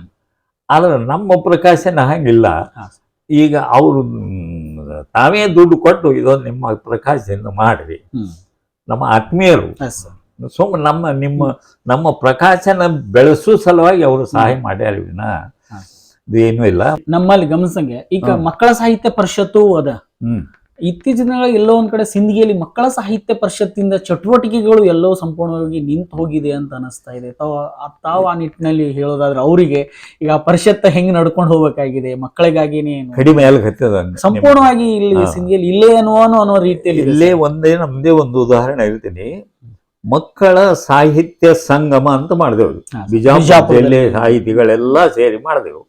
ಆದ್ರೆ ನಮ್ಮ ಪ್ರಕಾಶನ ಹಂಗಿಲ್ಲ. ಈಗ ಅವರು ತಾವೇ ದುಡ್ಡು ಕೊಟ್ಟು ಇದೊಂದು ನಿಮ್ಮ ಪ್ರಕಾಶನ ಮಾಡ್ರಿ, ನಮ್ಮ ಆತ್ಮೀಯರು ನಮ್ಮ ಪ್ರಕಾಶನ ಬೆಳೆಸೋ ಸಲುವಾಗಿ ಅವರು ಸಹಾಯ ಮಾಡ್ಯಾರ. ಇದೇನು ಇಲ್ಲ. ನಮ್ಮಲ್ಲಿ ಗಮನಿಸಂಗೆ ಈಗ ಮಕ್ಕಳ ಸಾಹಿತ್ಯ ಪರಿಷತ್ತು ಅದ. ಇತ್ತೀಚಿನ ಎಲ್ಲೋ ಒಂದ್ ಕಡೆ ಸಿಂದಗಿಯಲ್ಲಿ ಮಕ್ಕಳ ಸಾಹಿತ್ಯ ಪರಿಷತ್ತಿಂದ ಚಟುವಟಿಕೆಗಳು ಎಲ್ಲೋ ಸಂಪೂರ್ಣವಾಗಿ ನಿಂತು ಹೋಗಿದೆ ಅಂತ ಅನಿಸ್ತಾ ಇದೆ. ತಾವು ಆ ನಿಟ್ಟಿನಲ್ಲಿ ಹೇಳೋದಾದ್ರೆ ಅವರಿಗೆ ಈಗ ಪರಿಷತ್ ಹೆಂಗ್ ನಡ್ಕೊಂಡು ಹೋಗ್ಬೇಕಾಗಿದೆ, ಮಕ್ಕಳಿಗಾಗಿನೇ ಕಡಿಮೆ ಸಂಪೂರ್ಣವಾಗಿ ಇಲ್ಲಿ ಸಿಂದಗಿಯಲ್ಲಿ ಇಲ್ಲೇ ಅನ್ನೋ ರೀತಿಯಲ್ಲಿ ಇಲ್ಲೇ ನಮ್ದೇ ಒಂದು ಉದಾಹರಣೆ ಹೇಳ್ತೀನಿ. ಮಕ್ಕಳ ಸಾಹಿತ್ಯ ಸಂಗಮ ಅಂತ ಮಾಡಿದೆವು. ಬಿಜಾಪುರದಲ್ಲಿ ಸಾಹಿತಿಗಳೆಲ್ಲ ಸೇರಿ ಮಾಡಿದೆವು.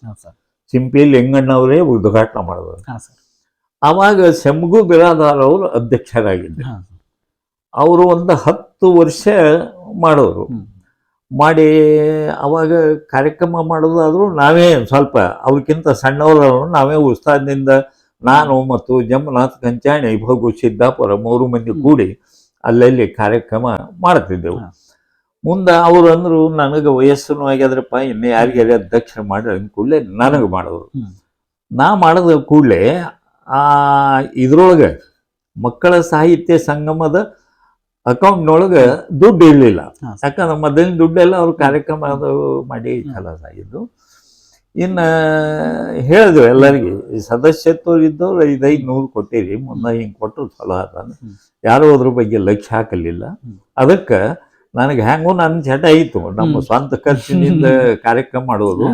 ಸಿಂಪಿ ಲಿಂಗಣ್ಣವರೇ ಉದ್ಘಾಟನೆ ಮಾಡಿದೆವು. ಆವಾಗ ಶಂಭು ಬಿರಾದಾರ್ ಅವರು ಅಧ್ಯಕ್ಷರಾಗಿದ್ದರು. ಅವರು ಒಂದು 10 ವರ್ಷ ಮಾಡೋರು. ಮಾಡಿ ಅವಾಗ ಕಾರ್ಯಕ್ರಮ ಮಾಡೋದಾದ್ರು ನಾವೇ ಸ್ವಲ್ಪ ಅವ್ರಿಗಿಂತ ಸಣ್ಣವರು, ನಾವೇ ಉತ್ಸಾಹದಿಂದ ನಾನು ಮತ್ತು ಜಮ್ಮನಾಥ್ ಕಂಚಾಣಿ, ಭಗು ಸಿದ್ದಾಪುರ 3 ಮಂದಿ ಕೂಡಿ ಅಲ್ಲಲ್ಲಿ ಕಾರ್ಯಕ್ರಮ ಮಾಡ್ತಿದ್ದೆವು. ಮುಂದೆ ಅವರು ಅಂದರು, ನನಗೆ ವಯಸ್ಸನ್ನು ಆಗ್ಯದ್ರಪ್ಪ, ಇನ್ನು ಯಾರಿಗಾರ ಅಧ್ಯಕ್ಷ ಮಾಡಿ ಕೂಡಲೇ ನನಗೆ ಮಾಡೋರು. ನಾ ಮಾಡಿದ ಕೂಡಲೇ ಇದ್ರೊಳಗೆ ಮಕ್ಕಳ ಸಾಹಿತ್ಯ ಸಂಗಮದ ಅಕೌಂಟ್ನೊಳಗೆ ದುಡ್ಡು ಇರಲಿಲ್ಲ. ಹಾ, ಸರ್. ಯಾಕಂದ್ರೆ ಮೊದಲಿನ ದುಡ್ಡೆಲ್ಲ ಅವ್ರು ಕಾರ್ಯಕ್ರಮ ಅದು ಮಾಡಿ ಖಲಾಸ ಆಗಿದ್ದು. ಇನ್ನು ಹೇಳಿದ್ವಿ ಎಲ್ಲರಿಗೆ, ಈ ಸದಸ್ಯತ್ವ ಇದ್ದವ್ರು 500 ಕೊಟ್ಟಿರಿ, ಮುಂದೆ ಹಿಂಗೆ ಕೊಟ್ಟರು ಚಲೋ ಅದ. ಯಾರೂ ಅದ್ರ ಬಗ್ಗೆ ಲಕ್ಷ್ಯ ಹಾಕಲಿಲ್ಲ. ಅದಕ್ಕೆ ನನಗೆ ಹೆಂಗೂ ನನ್ನ ಚಟ ಇತ್ತು, ನಮ್ಮ ಸ್ವಂತ ಖರ್ಚಿನಿಂದ ಕಾರ್ಯಕ್ರಮ ಮಾಡೋದು.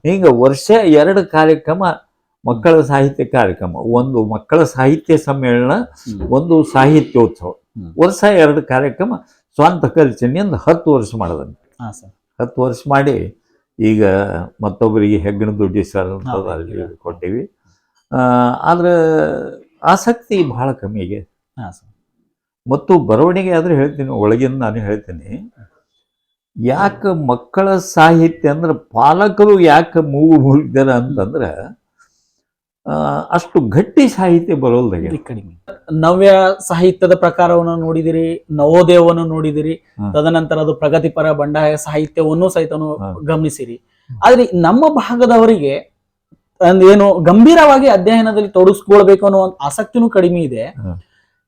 ಹಿಂಗೆ ವರ್ಷ 2 ಕಾರ್ಯಕ್ರಮ, ಮಕ್ಕಳ ಸಾಹಿತ್ಯ ಕಾರ್ಯಕ್ರಮ, ಒಂದು ಮಕ್ಕಳ ಸಾಹಿತ್ಯ ಸಮ್ಮೇಳನ, ಒಂದು ಸಾಹಿತ್ಯೋತ್ಸವ, ವರ್ಷ 2 ಕಾರ್ಯಕ್ರಮ ಸ್ವಂತ ಖರ್ಚಿನಿಂದ 10 ವರ್ಷ ಮಾಡೋದಂತೆ. 10 ವರ್ಷ ಮಾಡಿ ಈಗ ಮತ್ತೊಬ್ಬರಿಗೆ ಹೆಗ್ಗಣ ದುಡ್ಡಿ ಸರ್ ಅಂತ ಅಲ್ಲಿ ಕೊಟ್ಟಿವಿ. ಆದ್ರೆ ಆಸಕ್ತಿ ಬಹಳ ಕಮ್ಮಿ ಇದೆ. ಮತ್ತು ಬರವಣಿಗೆ ಆದ್ರೆ ಹೇಳ್ತೀನಿ, ಒಳಗಿಂದ ನಾನು ಹೇಳ್ತೀನಿ, ಯಾಕೆ ಮಕ್ಕಳ ಸಾಹಿತ್ಯ ಅಂದ್ರೆ ಪಾಲಕರು ಯಾಕೆ ಮೂಗು ಮುರಿದಾರ ಅಂತಂದ್ರೆ ಅಷ್ಟು ಗಟ್ಟಿ ಸಾಹಿತ್ಯ ಬರೋಲ್ದಾಗೆ ಕಡಿಮೆ. ನವ್ಯ ಸಾಹಿತ್ಯದ ಪ್ರಕಾರವನ್ನು ನೋಡಿದಿರಿ, ನವೋದಯವನ್ನು ನೋಡಿದಿರಿ, ತದನಂತರ ಅದು ಪ್ರಗತಿಪರ ಬಂಡಾಯ ಸಾಹಿತ್ಯವನ್ನು ಸಹಿತ ಗಮನಿಸಿರಿ. ಆದ್ರೆ ನಮ್ಮ ಭಾಗದವರಿಗೆ ಏನು ಗಂಭೀರವಾಗಿ ಅಧ್ಯಯನದಲ್ಲಿ ತೊಡಗಿಸ್ಕೊಳ್ಬೇಕು ಅನ್ನೋ ಒಂದು ಆಸಕ್ತಿನೂ ಕಡಿಮೆ ಇದೆ.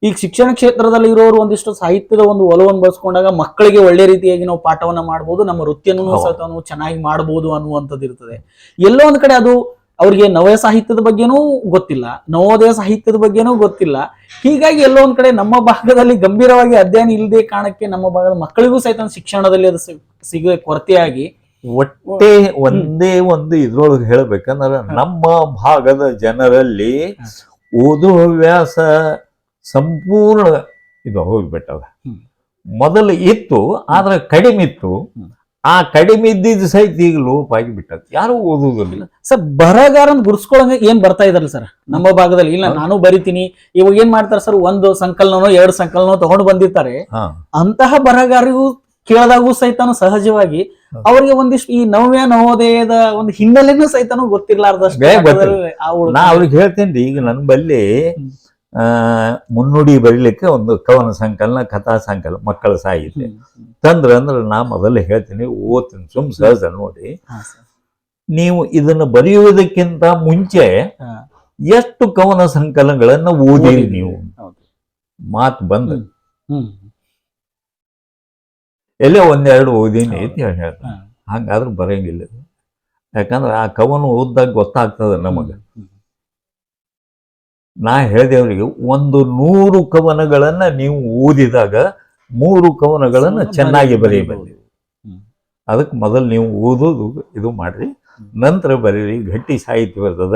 ಈಗ ಶಿಕ್ಷಣ ಕ್ಷೇತ್ರದಲ್ಲಿ ಇರೋರು ಒಂದಿಷ್ಟು ಸಾಹಿತ್ಯದ ಒಂದು ಒಲವನ್ನು ಬಳಸ್ಕೊಂಡಾಗ ಮಕ್ಕಳಿಗೆ ಒಳ್ಳೆ ರೀತಿಯಾಗಿ ನಾವು ಪಾಠವನ್ನ ಮಾಡ್ಬೋದು, ನಮ್ಮ ವೃತ್ತಿಯನ್ನು ಸಹಿತ ಚೆನ್ನಾಗಿ ಮಾಡ್ಬೋದು ಅನ್ನುವಂಥದ್ದು ಇರ್ತದೆ. ಎಲ್ಲೋ ಒಂದ್ ಕಡೆ ಅದು ಅವ್ರಿಗೆ ನವ್ಯ ಸಾಹಿತ್ಯದ ಬಗ್ಗೆನೂ ಗೊತ್ತಿಲ್ಲ, ನವೋದಯ ಸಾಹಿತ್ಯದ ಬಗ್ಗೆನೂ ಗೊತ್ತಿಲ್ಲ. ಹೀಗಾಗಿ ಎಲ್ಲೋ ಒಂದ್ ಕಡೆ ನಮ್ಮ ಭಾಗದಲ್ಲಿ ಗಂಭೀರವಾಗಿ ಅಧ್ಯಯನ ಇಲ್ಲದೆ ಕಾರಣಕ್ಕೆ ನಮ್ಮ ಭಾಗದ ಮಕ್ಕಳಿಗೂ ಸಹಿತ ಶಿಕ್ಷಣದಲ್ಲಿ ಅದು ಸಿಗುವ ಕೊರತೆಯಾಗಿ ಒಟ್ಟೆ ಒಂದೇ ಒಂದು ಇದ್ರೊಳಗೆ ಹೇಳ್ಬೇಕಂದ್ರೆ ನಮ್ಮ ಭಾಗದ ಜನರಲ್ಲಿ ಓದುವ ಹವ್ಯಾಸ ಸಂಪೂರ್ಣ ಇದು ಹೋಗ್ಬಿಟ್ಟವ. ಮೊದಲು ಇತ್ತು, ಆದ್ರೆ ಕಡಿಮೆ ಇತ್ತು. ಆ ಕಡಿಮೆ ಇದ್ದಿದ್ದು ಸಹಿತ ಈಗ ಲೋಪ ಆಗಿಬಿಟ್ಟದ, ಯಾರು ಓದುವುದಿಲ್ಲ. ಸರ್, ಬರಹಗಾರನ್ ಗುರ್ಸ್ಕೊಳಂಗ ಏನ್ ಬರ್ತಾ ಇದಾರಲ್ಲ ಸರ್ ನಮ್ಮ ಭಾಗದಲ್ಲಿ. ಇಲ್ಲ, ನಾನು ಬರಿತೀನಿ. ಇವಾಗ ಏನ್ ಮಾಡ್ತಾರೆ ಸರ್, ಒಂದು ಸಂಕಲನೋ 2 ಸಂಕಲನೋ ತಗೊಂಡು ಬಂದಿರ್ತಾರೆ. ಅಂತಹ ಬರಹಗಾರಿಗೂ ಕೇಳದಾಗೂ ಸಹಿತ ಸಹಜವಾಗಿ ಅವ್ರಿಗೆ ಒಂದಿಷ್ಟು ಈ ನವ್ಯ ನವೋದಯದ ಒಂದು ಹಿನ್ನೆಲೆನೂ ಸಹಿತ ಗೊತ್ತಿರ್ಲಾರ್ದಷ್ಟು ನಾ ಅವ್ರಿಗೆ ಹೇಳ್ತೇನ್ರಿ. ಈಗ ನನ್ನ ಬಲ್ಲಿ ಮುನ್ನುಡಿ ಬರೀಲಿಕ್ಕೆ ಒಂದು ಕವನ ಸಂಕಲನ, ಕಥಾ ಸಂಕಲನ, ಮಕ್ಕಳ ಸಾಹಿತ್ಯ ತಂದ್ರೆ ಅಂದ್ರೆ ನಾ ಮೊದಲೇ ಹೇಳ್ತೀನಿ, ಓದ್ತೀನಿ ಸುಮ್ ಸಹಜ ನೋಡಿ. ನೀವು ಇದನ್ನು ಬರೆಯುವುದಕ್ಕಿಂತ ಮುಂಚೆ ಎಷ್ಟು ಕವನ ಸಂಕಲನಗಳನ್ನ ಓದಿರಿ ನೀವು? ಮಾತು ಬಂದ ಎಲ್ಲೇ 1-2 ಓದಿನಿ ಅಂತ ಹೇಳ್ತಾರೆ. ಹಂಗಾದ್ರೆ ಬರಂಗಿಲ್ಲ. ಯಾಕಂದ್ರೆ ಆ ಕವನ ಓದ್ದಾಗ ಗೊತ್ತಾಗ್ತದೆ ನಮಗೆ. ನಾ ಹೇಳಿದೆವ್ರಿಗೆ 100 ಕವನಗಳನ್ನ ನೀವು ಓದಿದಾಗ 3 ಕವನಗಳನ್ನ ಚೆನ್ನಾಗಿ ಬರೀಬೇಕು. ಅದಕ್ಕೆ ಮೊದಲು ನೀವು ಓದೋದು ಇದು ಮಾಡ್ರಿ, ನಂತರ ಬರೀರಿ. ಗಟ್ಟಿ ಸಾಹಿತ್ಯ ಬರ್ತದ.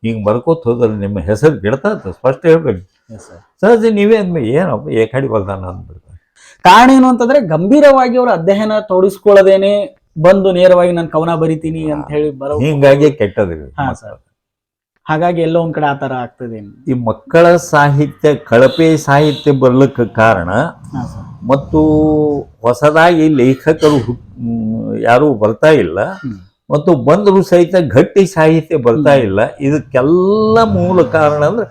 ಹಿಂಗೆ ಬರ್ಕೋತ ಹೋದ್ರೆ ನಿಮ್ಮ ಹೆಸರು ಗಿಡ್ತಾ ಸ್ಪಷ್ಟ ಹೇಳ್ಬೇಕು. ಸಹಜ ನೀವೇ ಏನಪ್ಪ ಏಕಾಡಿ ಬರ್ದಾನ ಅಂದ್ಬಿಡ್ತಾರೆ. ಕಾರಣ ಏನು ಅಂತಂದ್ರೆ ಗಂಭೀರವಾಗಿ ಅವರ ಅಧ್ಯಯನ ತೊಡಗಿಸ್ಕೊಳ್ಳದೇನೆ ಬಂದು ನೇರವಾಗಿ ನಾನು ಕವನ ಬರಿತೀನಿ ಅಂತ ಹೇಳಿ ಬರೋ, ಹಿಂಗಾಗಿ ಕೆಟ್ಟದ್ರಿ. ಹಾಗಾಗಿ ಎಲ್ಲೋ ಒಂದ್ ಕಡೆ ಆತರ ಆಗ್ತದೆ. ಈ ಮಕ್ಕಳ ಸಾಹಿತ್ಯ, ಕಳಪೆ ಸಾಹಿತ್ಯ ಬರ್ಲಿಕ್ಕೆ ಕಾರಣ ಮತ್ತು ಹೊಸದಾಗಿ ಲೇಖಕರು ಯಾರು ಬರ್ತಾ ಇಲ್ಲ, ಮತ್ತು ಬಂದರೂ ಸಹಿತ ಗಟ್ಟಿ ಸಾಹಿತ್ಯ ಬರ್ತಾ ಇಲ್ಲ. ಇದಕ್ಕೆಲ್ಲ ಮೂಲ ಕಾರಣ ಅಂದ್ರೆ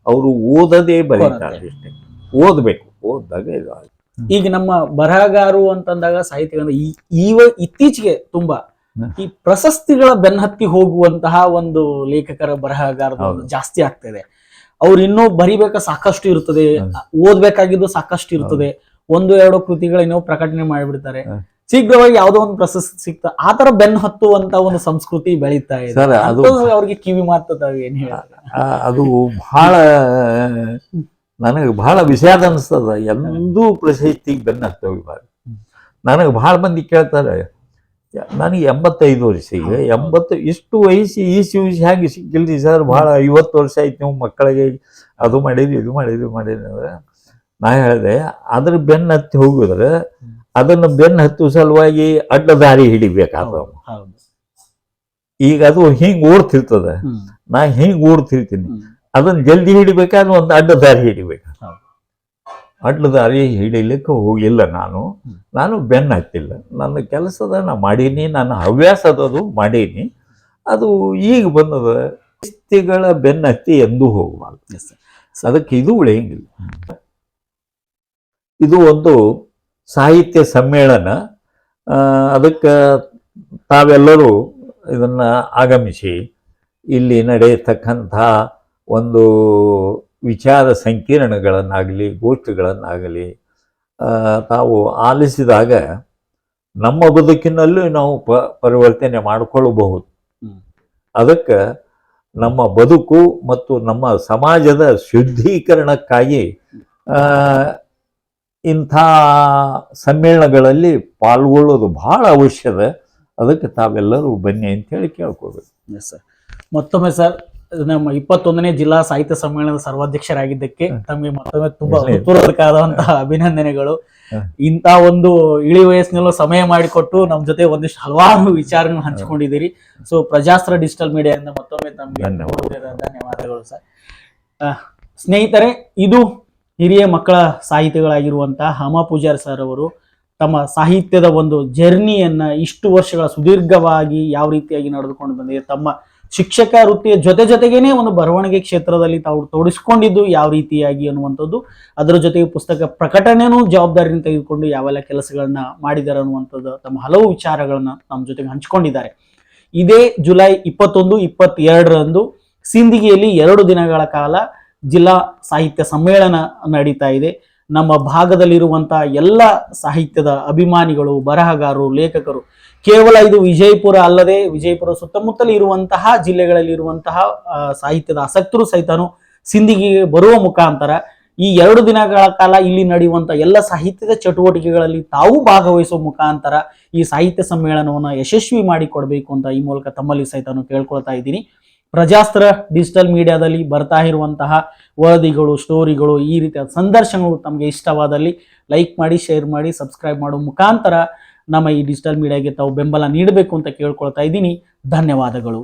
ಅವರು ಓದದೇ ಬರೀತಾರೆ. ಇಷ್ಟೇ, ಓದ್ಬೇಕು. ಓದಿದಾಗ ಇದು. ಈಗ ನಮ್ಮ ಬರಹಗಾರರು ಅಂತಂದಾಗ ಸಾಹಿತ್ಯ ಇತ್ತೀಚೆಗೆ ತುಂಬಾ ಈ ಪ್ರಶಸ್ತಿಗಳ ಬೆನ್ನತ್ತಿ ಹೋಗುವಂತಹ ಒಂದು ಲೇಖಕರ ಬರಹಗಾರದ ಜಾಸ್ತಿ ಆಗ್ತದೆ. ಅವ್ರು ಇನ್ನೂ ಬರಿಬೇಕ ಸಾಕಷ್ಟು ಇರ್ತದೆ, ಓದ್ಬೇಕಾಗಿದ್ದು ಸಾಕಷ್ಟು ಇರ್ತದೆ. 1-2 ಕೃತಿಗಳೇನೋ ಪ್ರಕಟಣೆ ಮಾಡಿಬಿಡ್ತಾರೆ, ಶೀಘ್ರವಾಗಿ ಯಾವ್ದೋ ಒಂದು ಪ್ರಶಸ್ತಿ ಸಿಗ್ತಾ, ಆತರ ಬೆನ್ನು ಹತ್ತುವಂತ ಒಂದು ಸಂಸ್ಕೃತಿ ಬೆಳೀತಾ ಇದೆ. ಅವ್ರಿಗೆ ಕಿವಿ ಮಾತದ ಏನ್ ಹೇಳ, ಅದು ಬಹಳ ನನಗೆ ಬಹಳ ವಿಷಾದ ಅನಿಸ್ತದ. ಎಂದೂ ಪ್ರಶಸ್ತಿಗೆ ಬೆನ್ನು ಹತ್ತೋಗ್ಬಾರ್ದು. ನನಗೆ ಬಹಳ ಮಂದಿ ಕೇಳ್ತಾರೆ, ನನಗೆ 85 ವರ್ಷ, ಈಗ 80 ಇಷ್ಟು ವಯಸ್ಸು ಈ ವಯಸ್ಸು ಹೇಗೆ ಸಿಕ್ಕಿಲ್ರಿ ಸರ್, ಭಾಳ 50 ವರ್ಷ ಆಯ್ತು ನೀವು ಮಕ್ಕಳಿಗೆ ಅದು ಮಾಡಿದ್ರಿ ಇದು ಮಾಡಿದ್ರಿ ಅಂದ್ರೆ ನಾ ಹೇಳಿದೆ, ಅದ್ರ ಬೆನ್ನು ಹತ್ತಿ ಹೋಗಿದ್ರೆ ಅದನ್ನು ಬೆನ್ನು ಹತ್ತುವ ಸಲುವಾಗಿ ಅಡ್ಡ ದಾರಿ ಹಿಡಿಬೇಕಾದ. ಈಗ ಅದು ಹಿಂಗೆ ಓಡ್ತಿರ್ತದೆ, ನಾ ಹಿಂಗೆ ಓಡ್ತಿರ್ತೀನಿ. ಅದನ್ನ ಜಲ್ದಿ ಹಿಡಿಬೇಕಾದ್ರೆ ಒಂದು ಅಡ್ಡ ದಾರಿ ಹಿಡಿಬೇಕು. ಅಡ್ಡ ದಾರಿ ಹಿಡಿಲಿಕ್ಕೆ ಹೋಗಿಲ್ಲ ನಾನು ಬೆನ್ನು ಹತ್ತಿಲ್ಲ. ನನ್ನ ಕೆಲಸದ ನಾ ಮಾಡೀನಿ, ನನ್ನ ಹವ್ಯಾಸ ಅದದು ಮಾಡೀನಿ. ಅದು ಈಗ ಬಂದದ. ಪ್ರಶಸ್ತಿಗಳ ಬೆನ್ನು ಹತ್ತಿ ಎಂದೂ ಹೋಗಬಾರ್ದು. ಅದಕ್ಕೆ ಇದು ಉಳಿಯಂಗಿಲ್ಲ. ಇದು ಒಂದು ಸಾಹಿತ್ಯ ಸಮ್ಮೇಳನ. ಅದಕ್ಕೆ ತಾವೆಲ್ಲರೂ ಇದನ್ನ ಆಗಮಿಸಿ ಇಲ್ಲಿ ನಡೆಯತಕ್ಕಂಥ ಒಂದು ವಿಚಾರ ಸಂಕಿರಣಗಳನ್ನಾಗಲಿ ಗೋಷ್ಠಿಗಳನ್ನಾಗಲಿ ತಾವು ಆಲಿಸಿದಾಗ ನಮ್ಮ ಬದುಕಿನಲ್ಲೂ ನಾವು ಪರಿವರ್ತನೆ ಮಾಡಿಕೊಳ್ಳಬಹುದು. ಅದಕ್ಕೆ ನಮ್ಮ ಬದುಕು ಮತ್ತು ನಮ್ಮ ಸಮಾಜದ ಶುದ್ಧೀಕರಣಕ್ಕಾಗಿ ಇಂಥ ಸಮ್ಮೇಳನಗಳಲ್ಲಿ ಪಾಲ್ಗೊಳ್ಳೋದು ಬಹಳ ಅವಶ್ಯದ. ಅದಕ್ಕೆ ತಾವೆಲ್ಲರೂ ಬನ್ನಿ ಅಂತೇಳಿ ಕೇಳ್ಕೋಬೇಕು. Yes sir. ಮತ್ತೊಮ್ಮೆ ಸರ್, ನಮ್ಮ 21ನೇ ಜಿಲ್ಲಾ ಸಾಹಿತ್ಯ ಸಮ್ಮೇಳನದ ಸರ್ವಾಧ್ಯಕ್ಷರಾಗಿದ್ದಕ್ಕೆ ತಮಗೆ ಮತ್ತೊಮ್ಮೆ ತುಂಬಾ ಹೃತ್ಪೂರ್ವಕವಾದಂತಹ ಅಭಿನಂದನೆಗಳು. ಇಂಥ ಒಂದು ಇಳಿ ವಯಸ್ಸಿನಲ್ಲೂ ಸಮಯ ಮಾಡಿಕೊಟ್ಟು ನಮ್ಮ ಜೊತೆ ಒಂದಿಷ್ಟು ಹಲವಾರು ವಿಚಾರಗಳನ್ನು ಹಂಚಿಕೊಂಡಿದ್ದೀರಿ. ಸೊ ಪ್ರಜಾಸ್ತ್ರ ಡಿಜಿಟಲ್ ಮೀಡಿಯಾದಿಂದ ಮತ್ತೊಮ್ಮೆ ತಮಗೆ ಧನ್ಯವಾದಗಳು ಸರ್. ಸ್ನೇಹಿತರೆ, ಇದು ಹಿರಿಯ ಮಕ್ಕಳ ಸಾಹಿತಿಗಳಾಗಿರುವಂತಹ ಹಮ ಪೂಜಾರಿ ಸರ್ ಅವರು ತಮ್ಮ ಸಾಹಿತ್ಯದ ಒಂದು ಜರ್ನಿಯನ್ನ ಇಷ್ಟು ವರ್ಷಗಳ ಸುದೀರ್ಘವಾಗಿ ಯಾವ ರೀತಿಯಾಗಿ ನಡೆದುಕೊಂಡು ಬಂದಿದೆ, ತಮ್ಮ ಶಿಕ್ಷಕ ವೃತ್ತಿಯ ಜೊತೆಗೇನೆ ಒಂದು ಬರವಣಿಗೆ ಕ್ಷೇತ್ರದಲ್ಲಿ ತಾವು ತೋಡಿಸ್ಕೊಂಡಿದ್ದು ಯಾವ ರೀತಿಯಾಗಿ ಅನ್ನುವಂಥದ್ದು, ಅದರ ಜೊತೆಗೆ ಪುಸ್ತಕ ಪ್ರಕಟಣೆನೂ ಜವಾಬ್ದಾರಿಯನ್ನು ತೆಗೆದುಕೊಂಡು ಯಾವೆಲ್ಲ ಕೆಲಸಗಳನ್ನ ಮಾಡಿದ್ದಾರೆ ಅನ್ನುವಂಥದ್ದು ತಮ್ಮ ಹಲವು ವಿಚಾರಗಳನ್ನ ನಮ್ಮ ಜೊತೆಗೆ ಹಂಚಿಕೊಂಡಿದ್ದಾರೆ. ಇದೇ ಜುಲೈ 21-22ರಂದು ಸಿಂದಗಿಯಲ್ಲಿ 2 ದಿನಗಳ ಕಾಲ ಜಿಲ್ಲಾ ಸಾಹಿತ್ಯ ಸಮ್ಮೇಳನ ನಡೀತಾ ಇದೆ. ನಮ್ಮ ಭಾಗದಲ್ಲಿರುವಂತಹ ಎಲ್ಲ ಸಾಹಿತ್ಯದ ಅಭಿಮಾನಿಗಳು, ಬರಹಗಾರರು, ಲೇಖಕರು, ಕೇವಲ ಇದು ವಿಜಯಪುರ ಅಲ್ಲದೆ ವಿಜಯಪುರ ಸುತ್ತಮುತ್ತಲು ಇರುವಂತಹ ಜಿಲ್ಲೆಗಳಲ್ಲಿ ಇರುವಂತಹ ಸಾಹಿತ್ಯದ ಆಸಕ್ತರು ಸಹಿತನು ಸಿಂದಗಿಗೆ ಬರುವ ಮುಖಾಂತರ ಈ 2 ದಿನಗಳ ಕಾಲ ಇಲ್ಲಿ ನಡೆಯುವಂತಹ ಎಲ್ಲ ಸಾಹಿತ್ಯದ ಚಟುವಟಿಕೆಗಳಲ್ಲಿ ತಾವು ಭಾಗವಹಿಸುವ ಮುಖಾಂತರ ಈ ಸಾಹಿತ್ಯ ಸಮ್ಮೇಳನವನ್ನು ಯಶಸ್ವಿ ಮಾಡಿಕೊಡ್ಬೇಕು ಅಂತ ಈ ಮೂಲಕ ತಮ್ಮಲ್ಲಿ ಸಹಿತನು ಕೇಳ್ಕೊಳ್ತಾ ಇದ್ದೀನಿ. ಪ್ರಜಾಸ್ತ್ರ ಡಿಜಿಟಲ್ ಮೀಡಿಯಾದಲ್ಲಿ ಬರ್ತಾ ಇರುವಂತಹ ವರದಿಗಳು, ಸ್ಟೋರಿಗಳು, ಈ ರೀತಿಯ ಸಂದರ್ಶನಗಳು ತಮಗೆ ಇಷ್ಟವಾದಲ್ಲಿ ಲೈಕ್ ಮಾಡಿ, ಶೇರ್ ಮಾಡಿ, ಸಬ್ಸ್ಕ್ರೈಬ್ ಮಾಡೋ ಮುಖಾಂತರ ನಮ್ಮ ಈ ಡಿಜಿಟಲ್ ಮೀಡಿಯಾಗೆ ತಾವು ಬೆಂಬಲ ನೀಡಬೇಕು ಅಂತ ಕೇಳ್ಕೊಳ್ತಾ ಇದ್ದೀನಿ. ಧನ್ಯವಾದಗಳು.